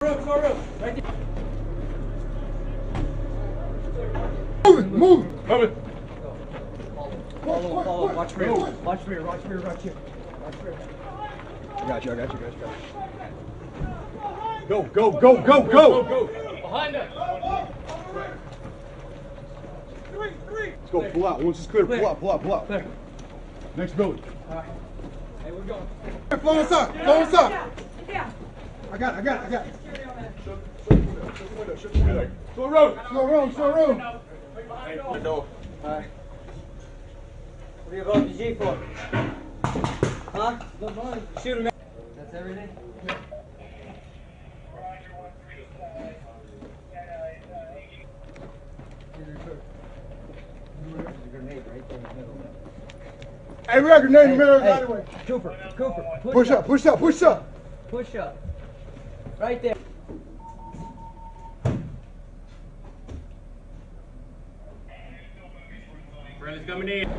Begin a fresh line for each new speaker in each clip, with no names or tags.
Right there.
Move!
Follow. Watch rear. Watch rear. Watch rear. Watch here. Watch rear.
I got you. Go!
Behind us.
Let's go, pull out. Once it's clear, pull out.
Clear.
Next building.
All right. Hey, we're going.
Flow us up.
Yeah.
I got it.
Slow road.
Window.
All right. What are you about the G for? Huh? Shoot him. That's everything? Yeah. There's a grenade right there in the middle.
Hey, we got a grenade in the middle of the alleyway.
Cooper.
Push up.
Push up. Right there. Friendly's coming in.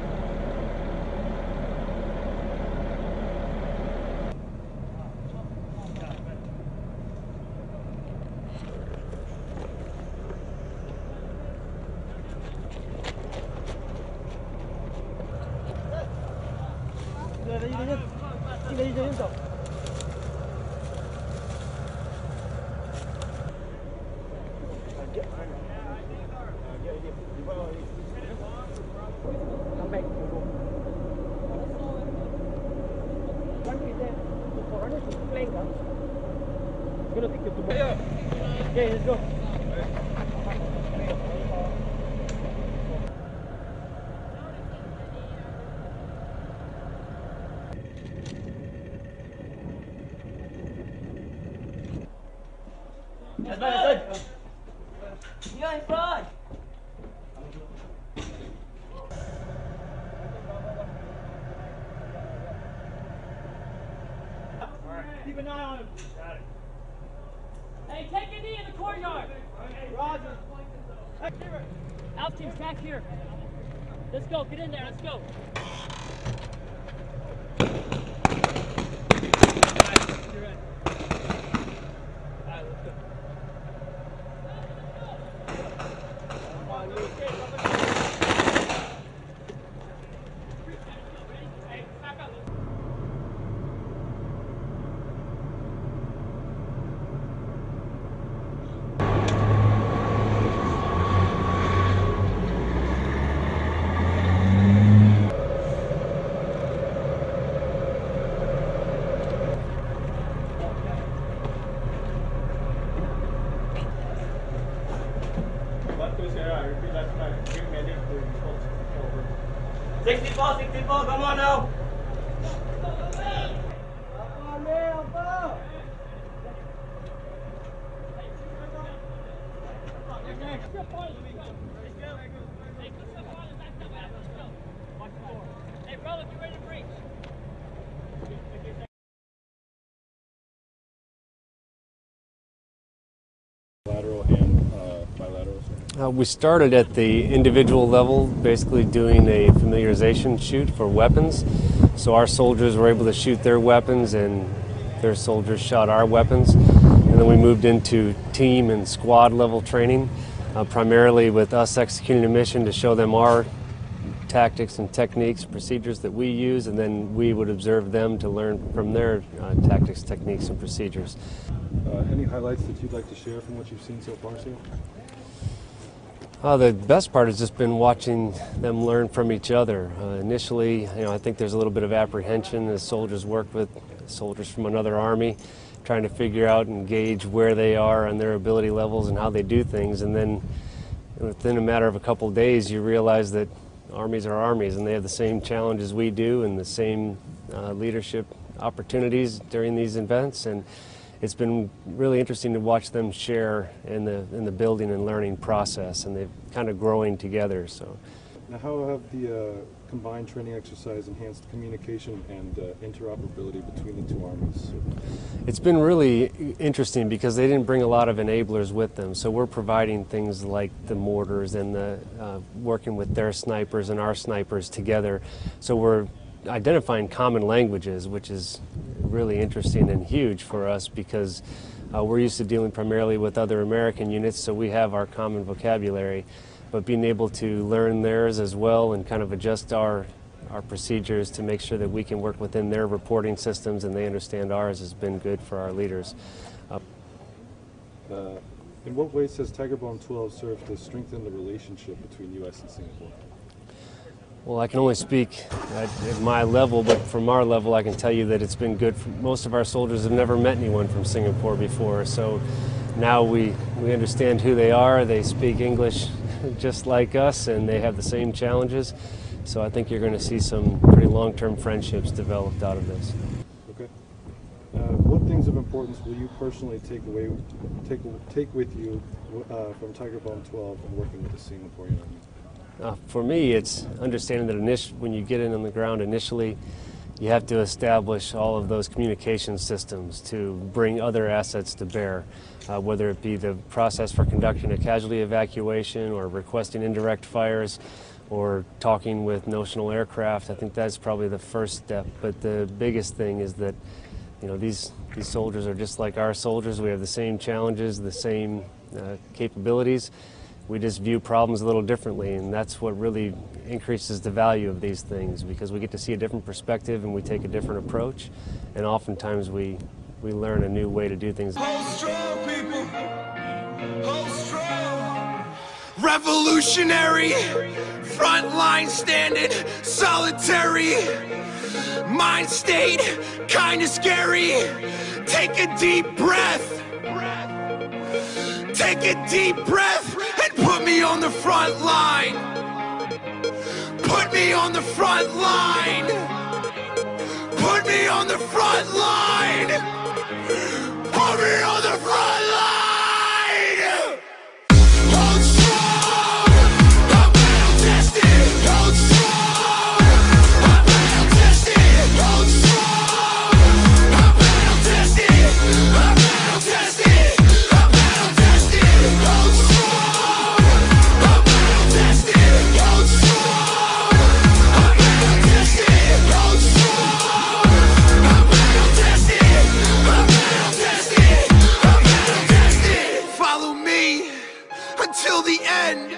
Okay, let's go. Yeah, in front. Keep an eye on him. Got it. Hey, take a knee in the courtyard. Hey, Roger. Hey, Alf team's back here. Let's go. Get in there. Let's go. You're right. All right, let's go. Come on, Luke. Hey, back up. Repeat last time. Give me a link for over. 64, come on now. Hey, brother, get ready to breach.
Lateral and bilateral?
We started at the individual level, basically doing a familiarization shoot for weapons. So our soldiers were able to shoot their weapons and their soldiers shot our weapons. And then we moved into team and squad level training, primarily with us executing a mission to show them our tactics and techniques, procedures that we use, and then we would observe them to learn from their tactics, techniques, and procedures.
Any highlights that you'd like to share from what you've seen so far, sir?
The best part has just been watching them learn from each other. Initially, I think there's a little bit of apprehension as soldiers work with soldiers from another army, trying to figure out and gauge where they are on their ability levels and how they do things. And then within a matter of a couple of days, you realize that armies are armies and they have the same challenges we do and the same leadership opportunities during these events. And it's been really interesting to watch them share in the building and learning process, and they're kind of growing together. So,
now, how have the combined training exercise enhanced communication and interoperability between the two armies?
It's been really interesting because they didn't bring a lot of enablers with them. So we're providing things like the mortars and the working with their snipers and our snipers together. So we're identifying common languages, which is really interesting and huge for us because We're used to dealing primarily with other American units, so we have our common vocabulary, but being able to learn theirs as well and kind of adjust our procedures to make sure that we can work within their reporting systems and they understand ours has been good for our leaders.
In what ways has Tiger Balm 12 served to strengthen the relationship between U.S. and Singapore?
Well, I can only speak at my level, but from our level I can tell you that it's been good. Most of our soldiers have never met anyone from Singapore before, so now we understand who they are. They speak English just like us and they have the same challenges, so I think you're going to see some pretty long-term friendships developed out of this.
Okay. What things of importance will you personally take with you from Tiger Balm 12 and working with the Singaporean Army?
For me, it's understanding that when you get in on the ground initially, you have to establish all of those communication systems to bring other assets to bear, whether it be the process for conducting a casualty evacuation or requesting indirect fires or talking with notional aircraft. I think that's probably the first step, but the biggest thing is that these soldiers are just like our soldiers. We have the same challenges, the same capabilities. We just view problems a little differently, and that's what really increases the value of these things, because we get to see a different perspective and we take a different approach, and oftentimes we learn a new way to do things.
Hold strong, people. Hold strong. Revolutionary, front line standing, solitary, mind state, kinda scary. Take a deep breath. Take a deep breath and put me on the front line. Put me on the front line. Put me on the front line. Put me on the front line. Hold strong. I'm battle tested. Hold strong. I'm battle tested. Hold strong. I'm battle tested. I'm battle tested. Until the end,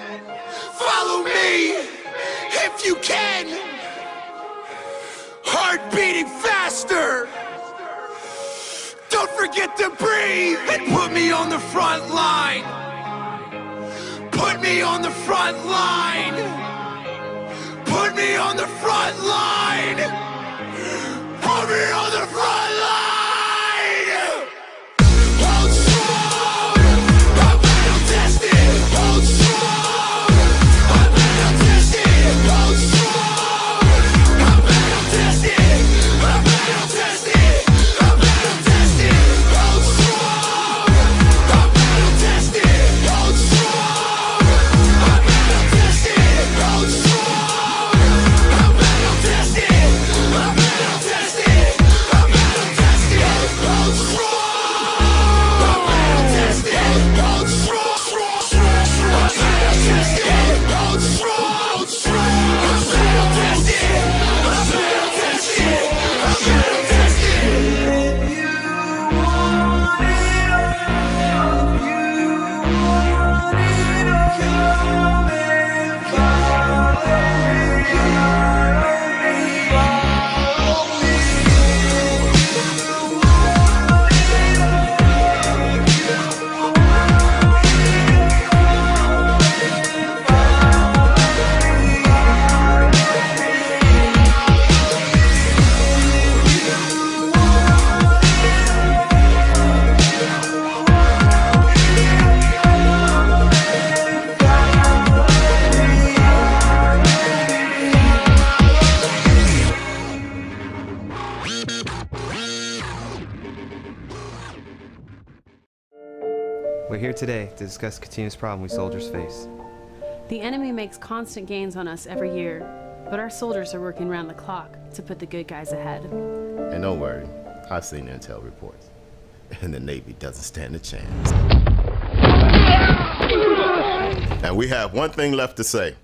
follow me if you can. Heart beating faster. Don't forget to breathe and put me on the front line. Put me on the front line. Put me on the front line. Put me on the front line.
We're here today to discuss the continuous problem we soldiers face.
The enemy makes constant gains on us every year, but our soldiers are working round the clock to put the good guys ahead.
And don't worry, I've seen intel reports, and the Navy doesn't stand a chance. And we have one thing left to say.